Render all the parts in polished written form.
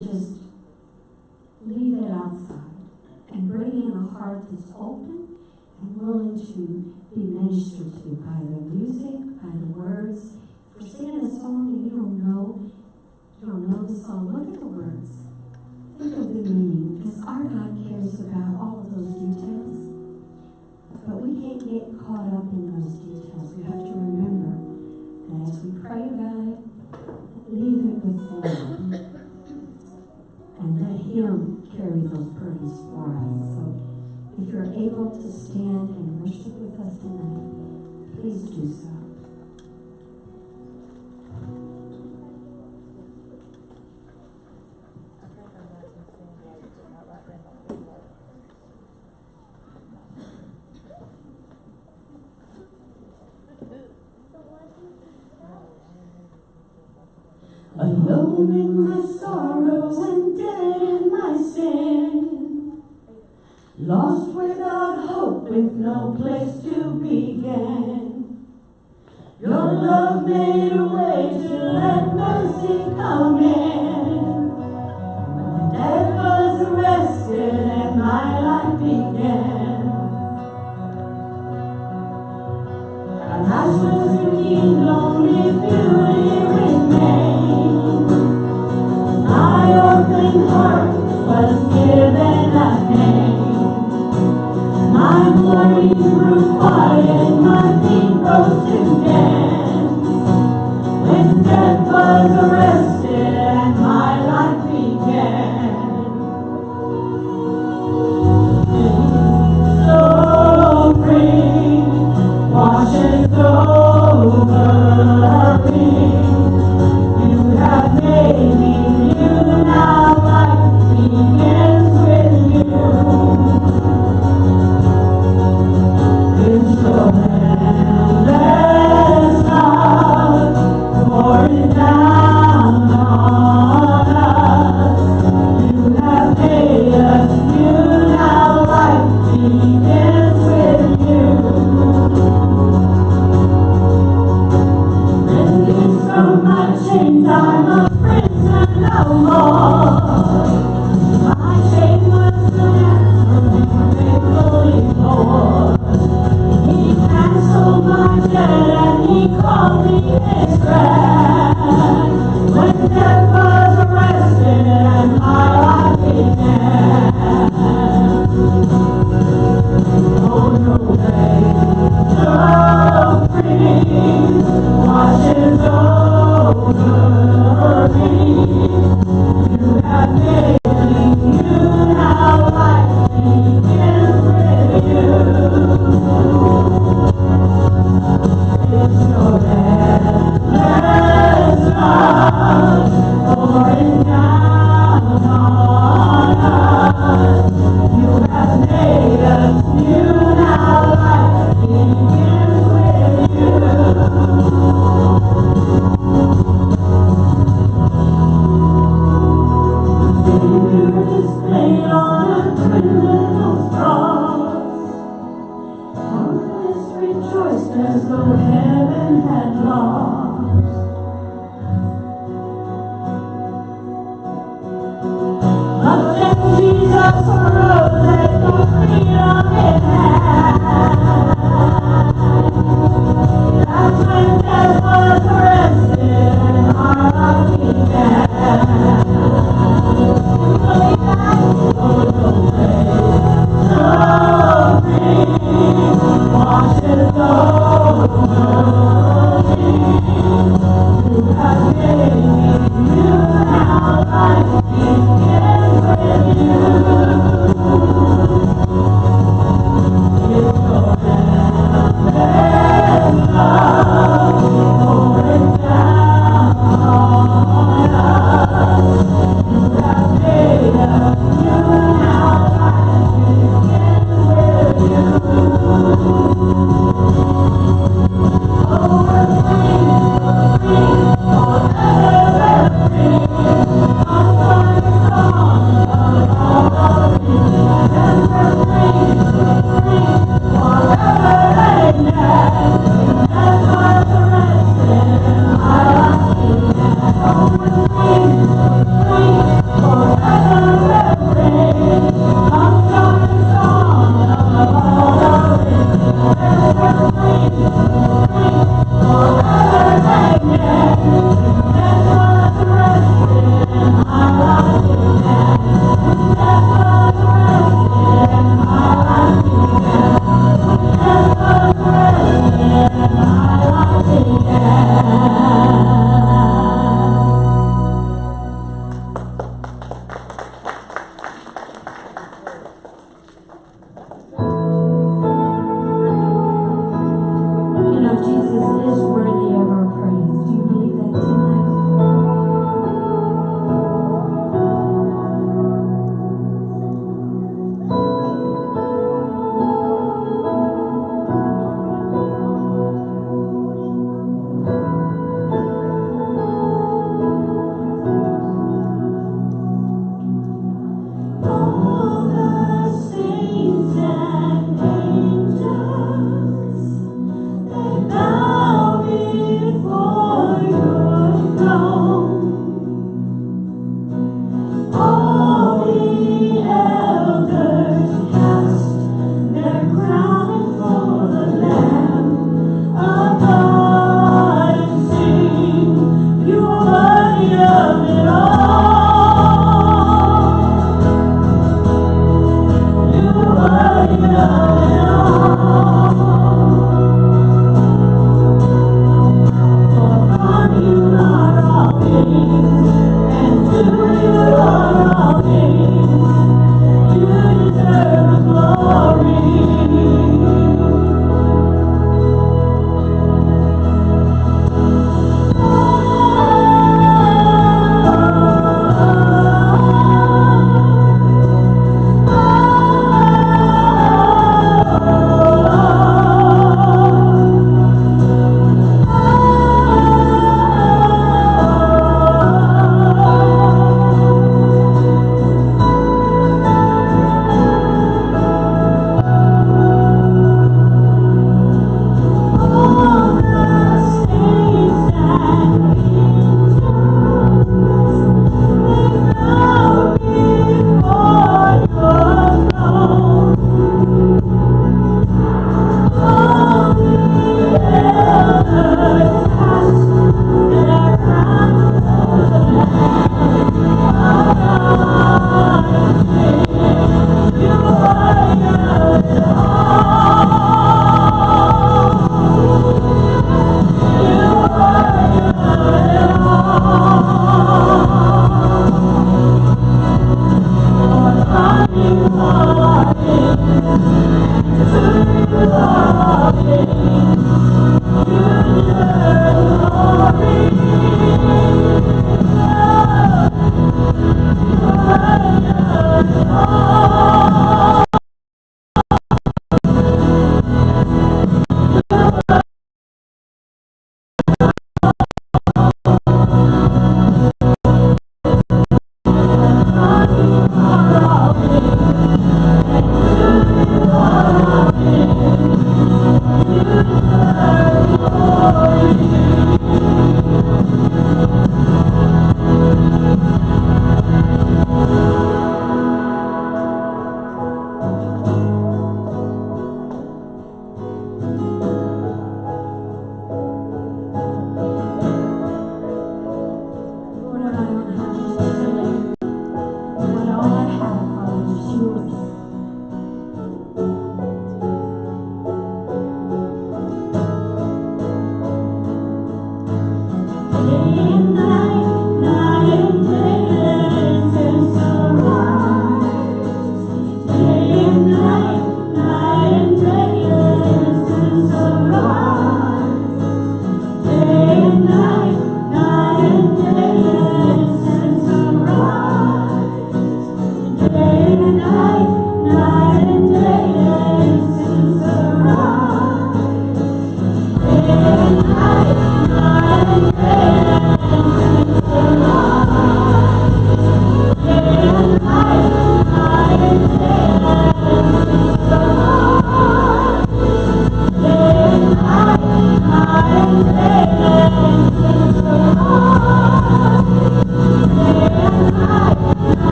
just leave it outside and bring in a heart that's open and willing to be ministered to by the music, by the words. If we're singing a song and you don't know the song, look at the words. Think of the meaning, because our God cares about all of those details. But we can't get caught up in those details. We have to remember that as we pray about it, leave it with the Lord. And let Him carry those burdens for us. So if you're able to stand and worship with us tonight, please do so. Alone in my sorrow and dead in my sin, lost without hope with no place to begin. Your love made a way to let mercy come in. When the dead was arrested and my life began, and ash was redeemed, only beauty remained. My orphan heart was given a name. My mourning grew quiet, my feet rose to dance. When death was arrested and my life began. So free, washes over me. You have made me new, now life begins with you. It's your endless love pouring down on us. You have made us new, now life begins with you. Released from my chains, I'm a prisoner no more. My shame was the ransom faithfully bore. He canceled my debt and He called me His friend. When death was arrested and my life began. Oh, no way, so free, washes over me. You have made me new, now life begins with you. It's your endless love pouring down on us. You have made us new, now life begins with you. Savior displayed on a criminal's cross. Countless rejoiced as though heaven had lost. But then Jesus arose and no freedom in hand. That's when death was arrested and our life began. Washes over me. You have made me new, now life begins with you.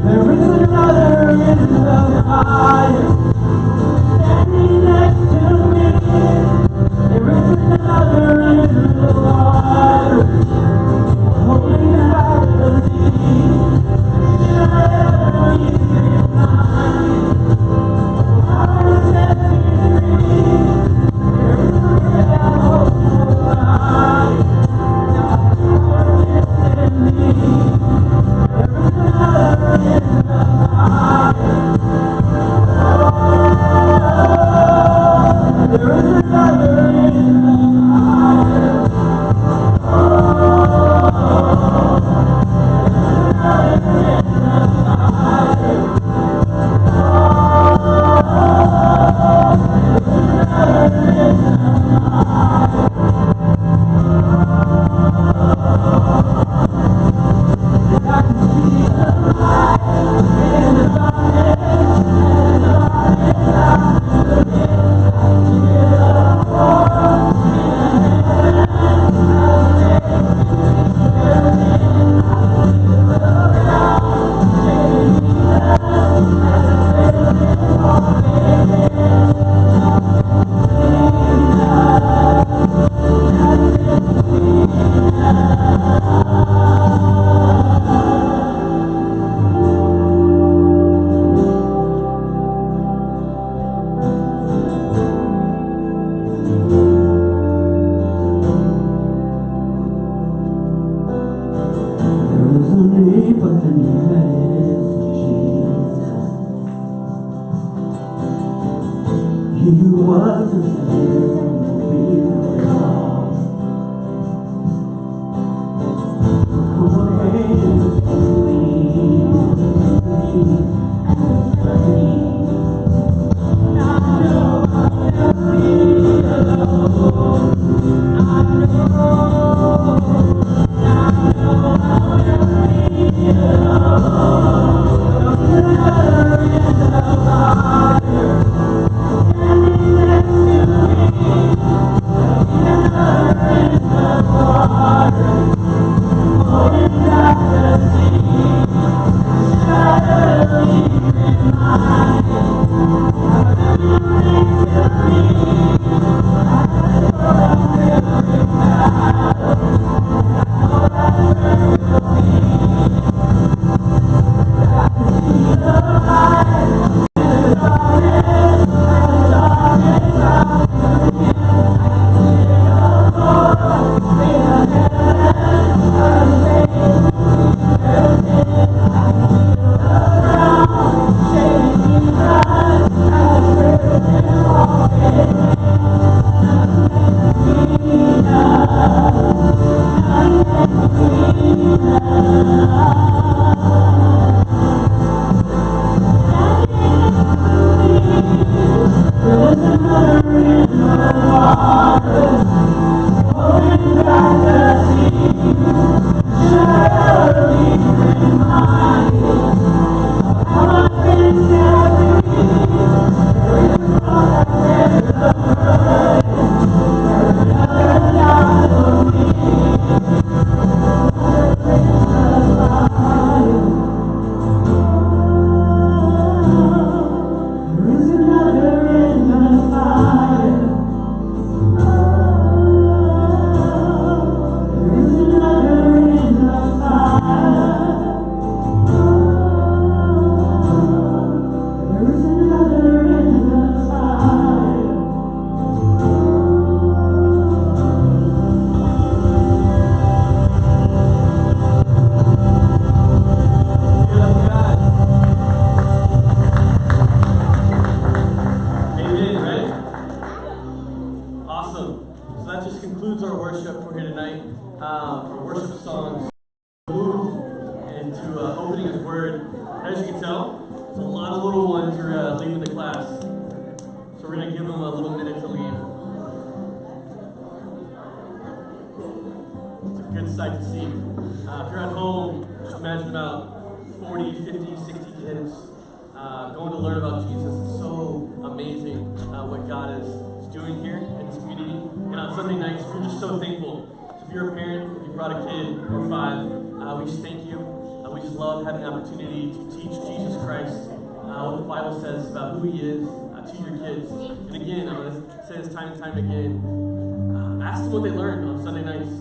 There is another in the fire, standing next concludes our worship for here tonight. Our worship songs move into opening His Word. As you can tell, there's a lot of little ones who are leaving the class. So we're going to give them a little minute to leave. It's a good sight to see. If you're at home, just imagine about 40, 50, 60 kids going to learn about Jesus. It's so amazing what God is doing here in this community. And on Sunday nights, we're just so thankful. So if you're a parent, if you brought a kid or 5, we just thank you. We just love having the opportunity to teach Jesus Christ, what the Bible says about who He is to your kids. And again, I'm going to say this time and time again, ask them what they learned on Sunday nights.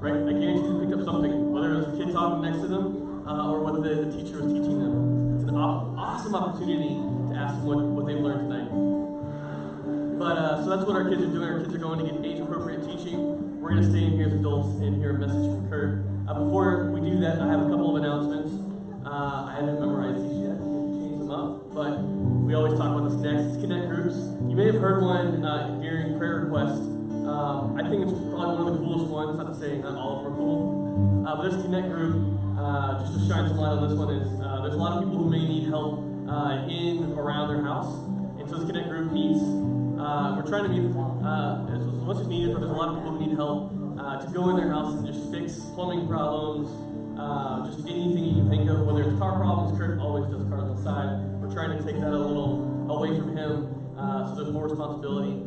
Right? I guarantee they picked up something, whether it was a kid talking next to them or what the teacher was teaching them. It's an awesome opportunity to ask them what they've learned tonight. But so that's what our kids are doing. Our kids are going to get age-appropriate teaching. We're going to stay in here as adults and hear a message from Kurt. Before we do that, I have a couple of announcements. I haven't memorized these yet. Maybe change them up. But we always talk about this next. It's Connect Groups. You may have heard one during prayer request. I think it's probably one of the coolest ones. Not to say not all of them are cool. But this Connect Group, just to shine some light on this one, is there's a lot of people who may need help in or around their house. And so this Connect Group meets. We're trying to meet as much as needed, but there's a lot of people who need help to go in their house and just fix plumbing problems, just anything you can think of, whether it's car problems. Kurt always does cars on the side. We're trying to take that a little away from him, so there's more responsibility.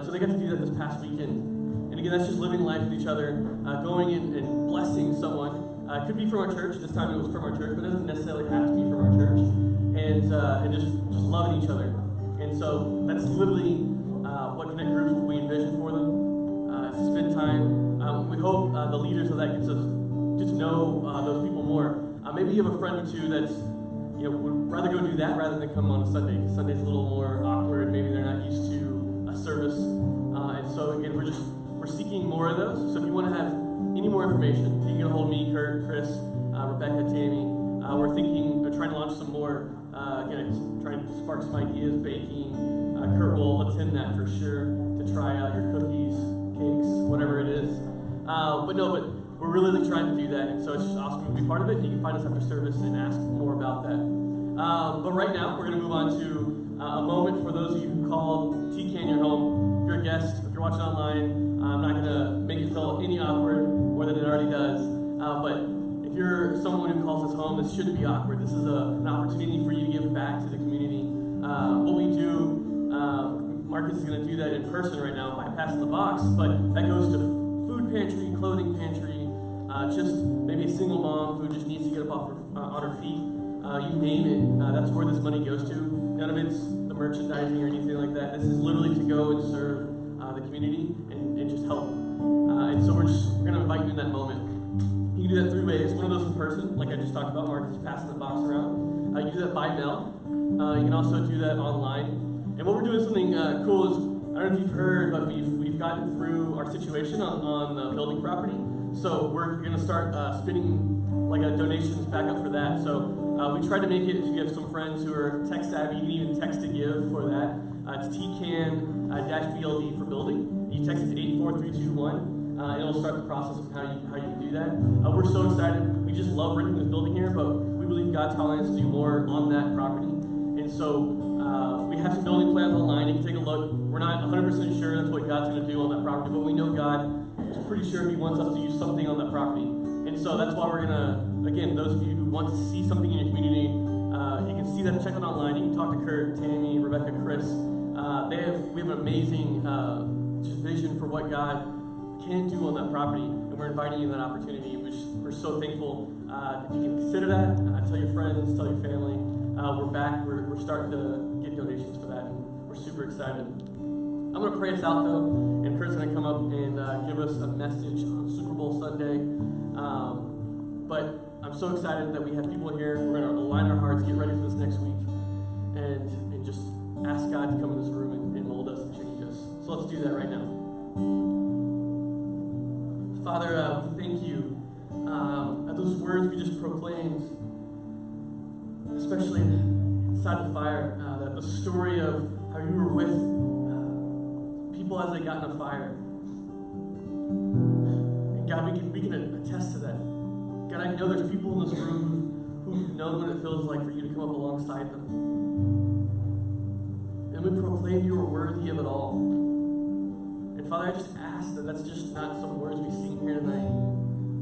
So they got to do that this past weekend. And again, that's just living life with each other, going in and blessing someone. It could be from our church. This time it was from our church, but it doesn't necessarily have to be from our church. And just loving each other. And so that's literally what Connect Groups we envision for them. To spend time. We hope the leaders of that gets us to know those people more. Maybe you have a friend or two that's, would rather go do that rather than come on a Sunday. Because Sunday's a little more awkward. Maybe they're not used to a service. And so again, we're seeking more of those. So if you want to have any more information, you can get a hold of me, Kurt, Chris, Rebecca, Tammy. We're trying to launch some more. Again, trying to spark some ideas, baking. Kurt will attend that for sure to try out your cookies, cakes, whatever it is. But we're really trying to do that, and so it's just awesome to be part of it. You can find us after service and ask more about that. But right now, we're going to move on to a moment for those of you who called TCAN your home. If you're a guest, if you're watching online, I'm not going to make it feel any awkward more than it already does. But if you're someone who calls us home, this shouldn't be awkward. This is an opportunity for you to give back to the community. What we do, Marcus is going to do that in person right now by passing the box, but that goes to food pantry, clothing pantry, just maybe a single mom who just needs to get up on her feet. You name it, that's where this money goes to. None of it's the merchandising or anything like that. This is literally to go and serve the community and just help. And so we're going to invite you in that moment. You can do that 3 ways. One of those in person, like I just talked about, Marcus is passing the box around. You can do that by mail. You can also do that online. And what we're doing is something cool is, I don't know if you've heard, but we've gotten through our situation on the building property. So we're going to start spinning donations back up for that. So we tried to make it, if you have some friends who are tech savvy, you can even text to give for that. It's TCAN-BLD for building. You text it to 84321, and it'll start the process of how you can do that. We're so excited. We just love renting this building here, but we believe God's calling us to do more on that property. And so we have some building plans online. You can take a look. We're not 100% sure that's what God's going to do on that property, but we know God is pretty sure He wants us to use something on that property. And so that's why we're going to, again, those of you who want to see something in your community, you can see that, check it online. You can talk to Kurt, Tammy, Rebecca, Chris. We have an amazing vision for what God can do on that property, and we're inviting you in that opportunity, which we're so thankful. If you can consider that, tell your friends, tell your family. We're back. We're starting to get donations for that, and we're super excited. I'm going to pray us out, though, and Kurt's going to come up and give us a message on Super Bowl Sunday. But I'm so excited that we have people here. We're going to align our hearts, get ready for this next week, and just ask God to come in this room and mold us and change us. So let's do that right now. Father, we thank you at those words we just proclaimed, especially inside the fire, that the story of how you were with people as they got in a fire. God, we can attest to that. God, I know there's people in this room who know what it feels like for you to come up alongside them. And we proclaim you are worthy of it all. And Father, I just ask that that's just not some words we sing here tonight,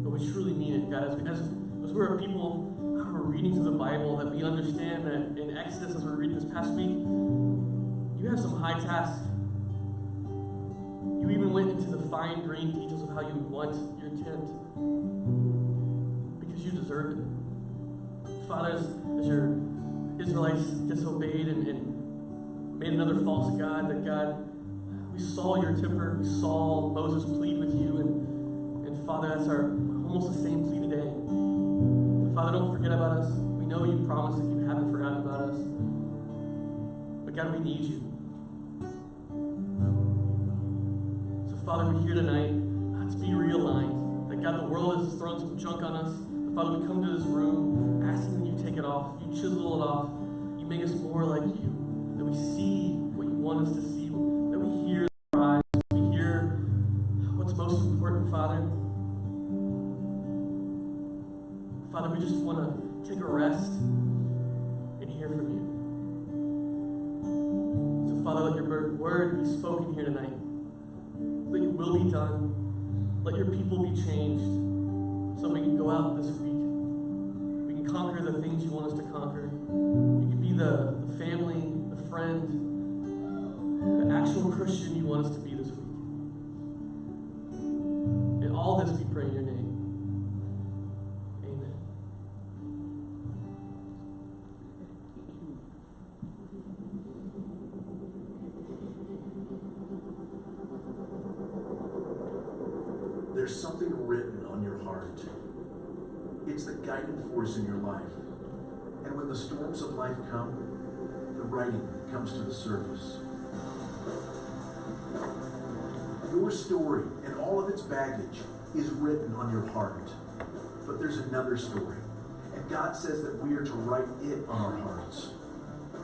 but we truly mean it, God. As we're a people who are reading through the Bible, that we understand that in Exodus, as we're reading this past week, you have some high tasks. You even went into the fine grained details of how you want your tent, because you deserve it. Father, as your Israelites disobeyed and made another false god, that God, we saw your temper, we saw Moses plead with you, and Father, that's almost the same plea today. Father, don't forget about us. We know you promised that you haven't forgotten about us. But God, we need you. So Father, we're here tonight to be realigned. That God, the world has thrown some junk on us. But Father, we come to this room asking that you take it off. You chisel it off. You make us more like you. That we see what you want us to see. That we hear the cries. We hear what's most important, Father. Father, we just want to take a rest and hear from you. So, Father, let your word be spoken here tonight. Let your will be done. Let your people be changed so we can go out this week. We can conquer the things you want us to conquer. We can be the family, the friend, the actual Christian you want us to be this week. In all this we pray in your name. There's something written on your heart. It's the guiding force in your life. And when the storms of life come, the writing comes to the surface. Your story and all of its baggage is written on your heart. But there's another story. And God says that we are to write it on our hearts.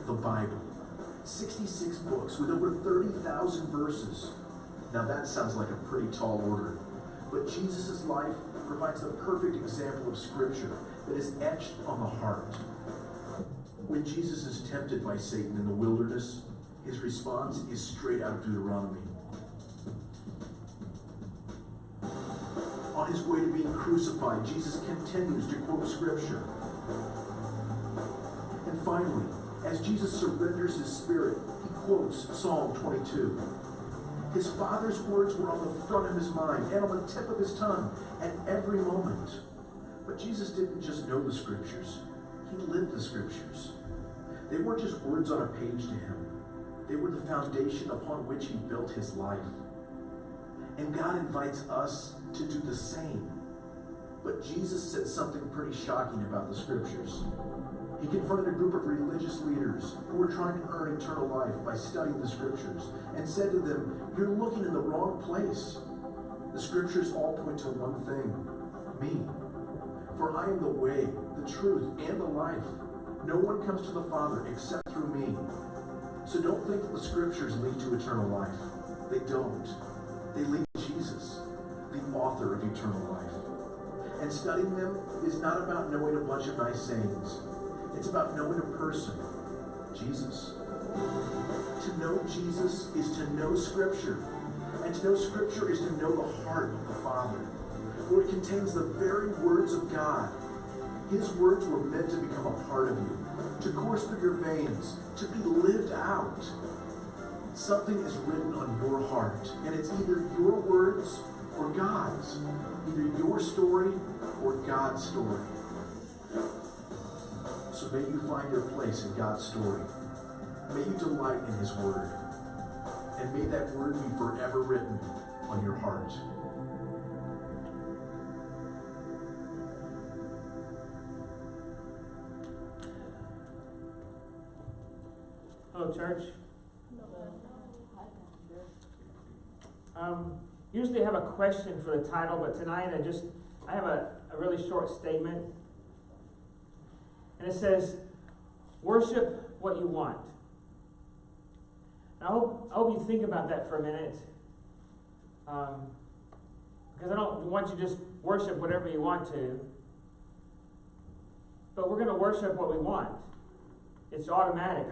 The Bible. 66 books with over 30,000 verses. Now that sounds like a pretty tall order. But Jesus' life provides the perfect example of Scripture that is etched on the heart. When Jesus is tempted by Satan in the wilderness, his response is straight out of Deuteronomy. On his way to being crucified, Jesus continues to quote Scripture. And finally, as Jesus surrenders his spirit, he quotes Psalm 22. His Father's words were on the front of his mind and on the tip of his tongue at every moment. But Jesus didn't just know the Scriptures. He lived the Scriptures. They weren't just words on a page to him. They were the foundation upon which he built his life. And God invites us to do the same. But Jesus said something pretty shocking about the Scriptures. He confronted a group of religious leaders who were trying to earn eternal life by studying the Scriptures and said to them, "You're looking in the wrong place. The Scriptures all point to one thing, me. For I am the way, the truth, and the life. No one comes to the Father except through me." So don't think that the Scriptures lead to eternal life. They don't. They lead to Jesus, the author of eternal life. And studying them is not about knowing a bunch of nice sayings. It's about knowing a person, Jesus. To know Jesus is to know Scripture. And to know Scripture is to know the heart of the Father. For it contains the very words of God. His words were meant to become a part of you, to course through your veins, to be lived out. Something is written on your heart, and it's either your words or God's. Either your story or God's story. So may you find your place in God's story. May you delight in his word. And may that word be forever written on your heart. Hello, church. Usually I have a question for the title, but tonight I have a really short statement. And it says, worship what you want. I hope you think about that for a minute. Because Because I don't want you to just worship whatever you want to. But we're going to worship what we want. It's automatic.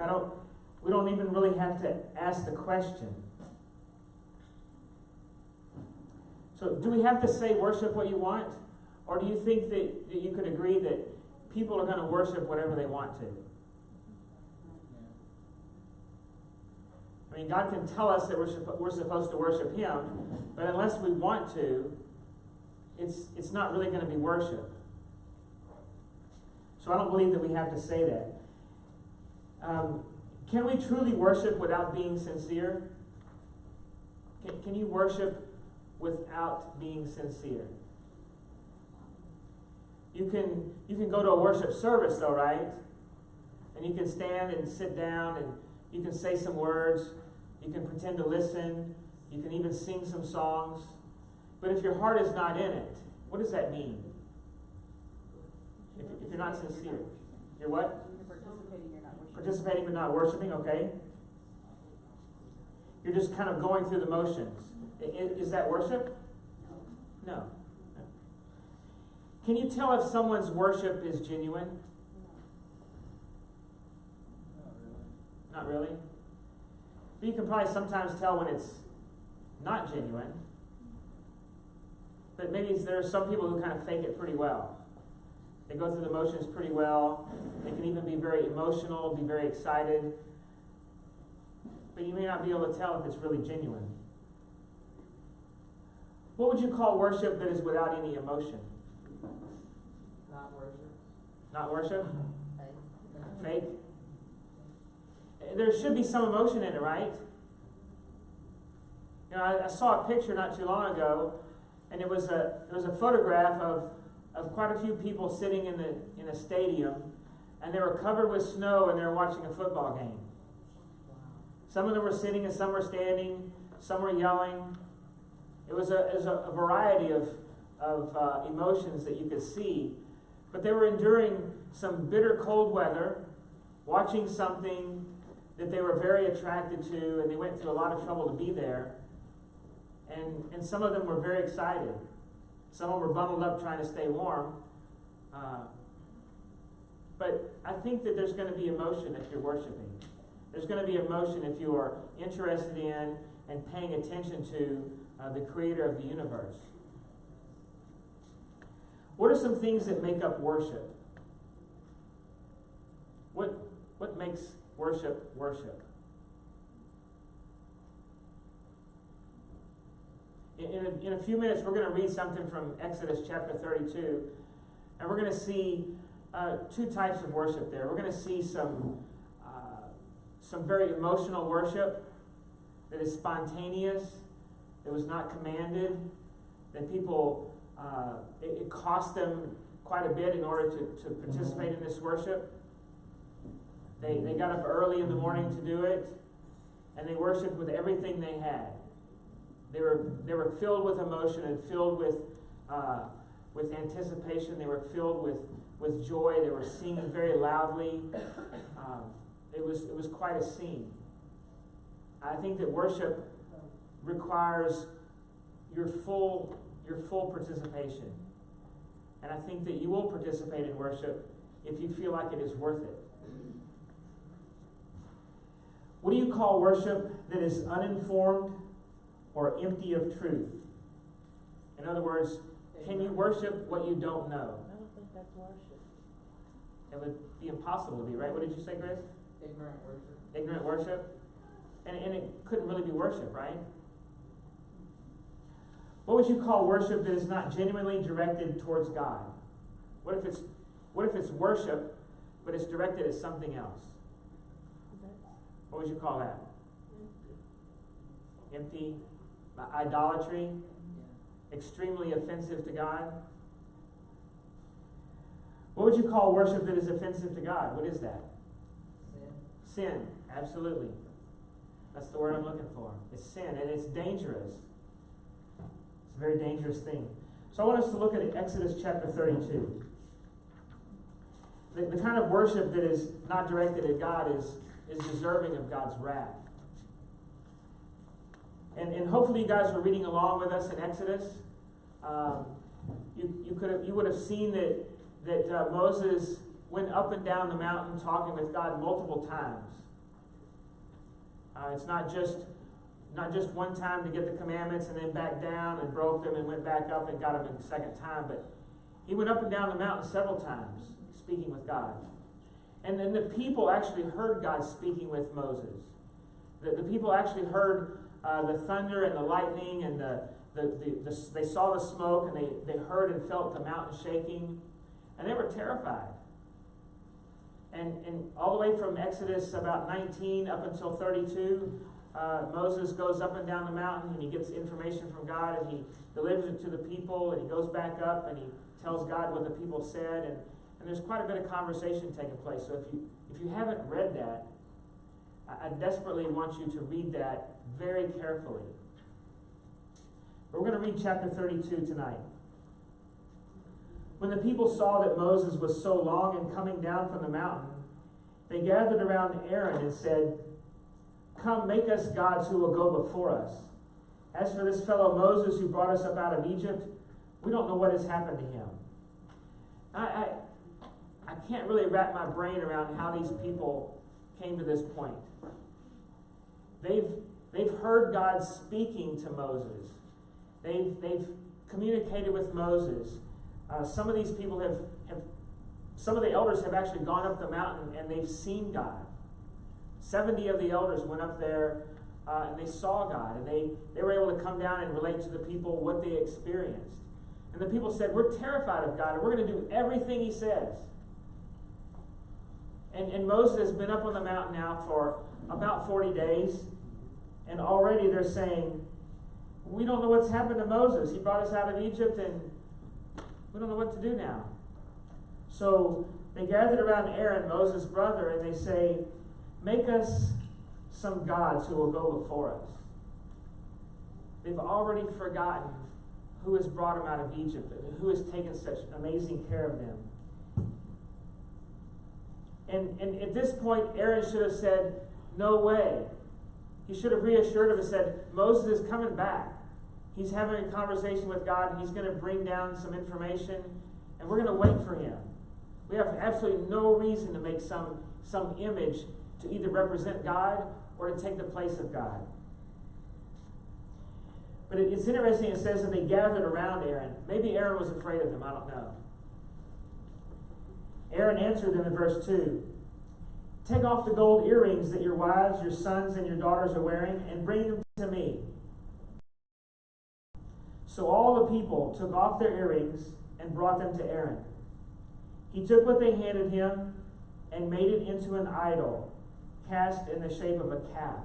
We don't even really have to ask the question. So do we have to say worship what you want? Or do you think that you could agree that people are going to worship whatever they want to? I mean, God can tell us that we're supposed to worship Him, but unless we want to, it's not really going to be worship. So I don't believe that we have to say that. Can we truly worship without being sincere? Can you worship without being sincere? You can go to a worship service though, right? And you can stand and sit down and you can say some words. You can pretend to listen. You can even sing some songs. But if your heart is not in it, what does that mean? If you're not sincere. You're what? You're participating, you're not worshiping. Participating but not worshiping, okay. You're just kind of going through the motions. Is that worship? No. Can you tell if someone's worship is genuine? Not really. But you can probably sometimes tell when it's not genuine. But maybe there are some people who kind of fake it pretty well. They go through the motions pretty well. They can even be very emotional, be very excited. But you may not be able to tell if it's really genuine. What would you call worship that is without any emotion? Not worship. Not worship? Fake. Fake? There should be some emotion in it, right? You know, I saw a picture not too long ago, and it was a photograph of quite a few people sitting in a stadium, and they were covered with snow, and they were watching a football game. Some of them were sitting, and some were standing. Some were yelling. It was a variety of emotions that you could see, but they were enduring some bitter cold weather, watching something that they were very attracted to, and they went through a lot of trouble to be there. And some of them were very excited. Some of them were bundled up trying to stay warm. But I think that there's going to be emotion if you're worshiping. There's going to be emotion if you are interested in and paying attention to the Creator of the universe. What are some things that make up worship? What makes worship worship? In a few minutes, we're going to read something from Exodus chapter 32, and we're going to see two types of worship there. We're going to see some very emotional worship that is spontaneous, that was not commanded, that people, it cost them quite a bit in order to participate in this worship. They got up early in the morning to do it, and they worshiped with everything they had. They were filled with emotion and filled with anticipation. They were filled with joy. They were singing very loudly. It was quite a scene. I think that worship requires your full participation. And I think that you will participate in worship if you feel like it is worth it. What do you call worship that is uninformed or empty of truth? In other words, can you worship what you don't know? I don't think that's worship. It would be impossible to be, right? What did you say, Chris? Ignorant worship. Ignorant worship? And it couldn't really be worship, right? What would you call worship that is not genuinely directed towards God? What if it's worship, but it's directed at something else? What would you call that? Empty? Idolatry? Extremely offensive to God? What would you call worship that is offensive to God? What is that? Sin, absolutely. That's the word I'm looking for. It's sin, and it's dangerous. It's a very dangerous thing. So I want us to look at Exodus chapter 32. The kind of worship that is not directed at God is deserving of God's wrath. And hopefully you guys are reading along with us in Exodus. You would have seen that Moses went up and down the mountain talking with God multiple times. It's not just one time to get the commandments and then back down and broke them and went back up and got them a second time, but he went up and down the mountain several times speaking with God. And then the people actually heard God speaking with Moses. The people actually heard the thunder and the lightning, and they saw the smoke, and they heard and felt the mountain shaking, and they were terrified. And all the way from Exodus about 19 up until 32, Moses goes up and down the mountain, and he gets information from God, and he delivers it to the people, and he goes back up, and he tells God what the people said, and there's quite a bit of conversation taking place. So if you haven't read that, I desperately want you to read that very carefully. But we're going to read chapter 32 tonight. When the people saw that Moses was so long in coming down from the mountain, they gathered around Aaron and said, "Come, make us gods who will go before us. As for this fellow Moses who brought us up out of Egypt, we don't know what has happened to him." I can't really wrap my brain around how these people came to this point. They've heard God speaking to Moses. They've communicated with Moses. Some of these people some of the elders have actually gone up the mountain and they've seen God. 70 of the elders went up there and they saw God, and they were able to come down and relate to the people what they experienced. And the people said, "We're terrified of God, and we're going to do everything He says." And Moses has been up on the mountain now for about 40 days, and already they're saying, "We don't know what's happened to Moses. He brought us out of Egypt, and we don't know what to do now." So they gathered around Aaron, Moses' brother, and they say, "Make us some gods who will go before us." They've already forgotten who has brought them out of Egypt and who has taken such amazing care of them. And at this point, Aaron should have said, "No way." He should have reassured him and said, "Moses is coming back. He's having a conversation with God, and he's going to bring down some information, and we're going to wait for him. We have absolutely no reason to make some image to either represent God or to take the place of God." But it's interesting, it says that they gathered around Aaron. Maybe Aaron was afraid of them, I don't know. Aaron answered them in verse 2. "Take off the gold earrings that your wives, your sons, and your daughters are wearing, and bring them to me." So all the people took off their earrings and brought them to Aaron. He took what they handed him and made it into an idol, cast in the shape of a calf.